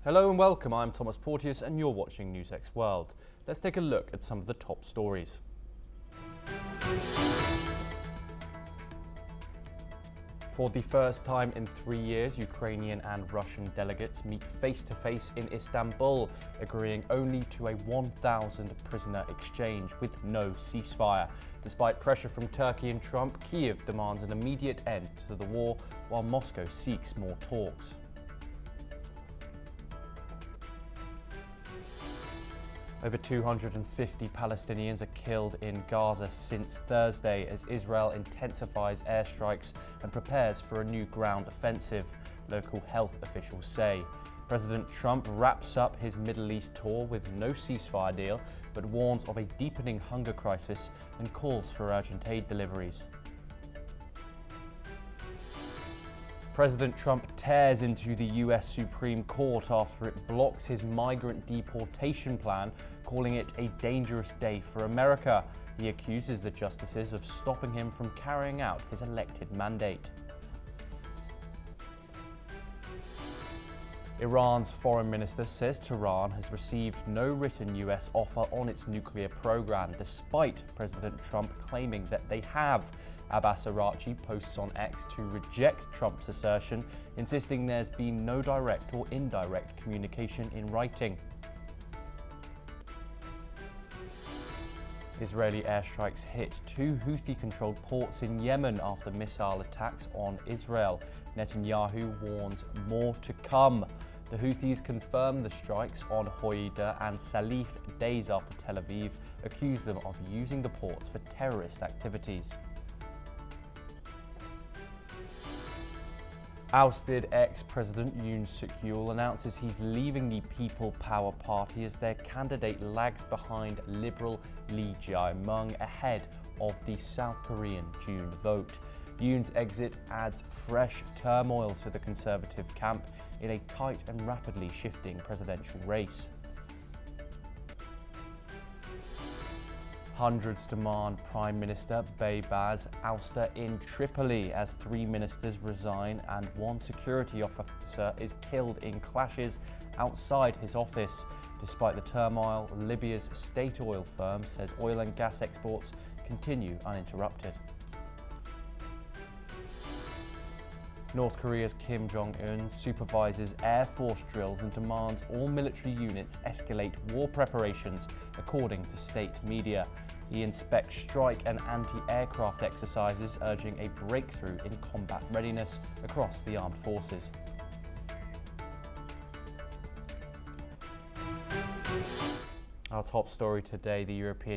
Hello and welcome, I'm Thomas Porteous and you're watching NewsX World. Let's take a look at some of the top stories. For the first time in 3 years, Ukrainian and Russian delegates meet face-to-face in Istanbul, agreeing only to a 1,000 prisoner exchange with no ceasefire. Despite pressure from Turkey and Trump, Kyiv demands an immediate end to the war, while Moscow seeks more talks. Over 250 Palestinians are killed in Gaza since Thursday as Israel intensifies airstrikes and prepares for a new ground offensive, local health officials say. President Trump wraps up his Middle East tour with no ceasefire deal, but warns of a deepening hunger crisis and calls for urgent aid deliveries. President Trump tears into the US Supreme Court after it blocks his migrant deportation plan, calling it a dangerous day for America. He accuses the justices of stopping him from carrying out his elected mandate. Iran's foreign minister says Tehran has received no written US offer on its nuclear program, despite President Trump claiming that they have. Abbas Araghchi posts on X to reject Trump's assertion, insisting there's been no direct or indirect communication in writing. Israeli airstrikes hit 2 Houthi-controlled ports in Yemen after missile attacks on Israel. Netanyahu warns more to come. The Houthis confirmed the strikes on Hodeida and Salif days after Tel Aviv accused them of using the ports for terrorist activities. Ousted ex-President Yoon Suk-yeol announces he's leaving the People Power Party as their candidate lags behind Liberal Lee Jae-myung ahead of the South Korean June vote. Yoon's exit adds fresh turmoil to the Conservative camp in a tight and rapidly shifting presidential race. Hundreds demand Prime Minister Baybaz ouster in Tripoli as 3 ministers resign and 1 security officer is killed in clashes outside his office. Despite the turmoil, Libya's state oil firm says oil and gas exports continue uninterrupted. North Korea's Kim Jong-un supervises Air Force drills and demands all military units escalate war preparations, according to state media. He inspects strike and anti-aircraft exercises, urging a breakthrough in combat readiness across the armed forces. Our top story today, the European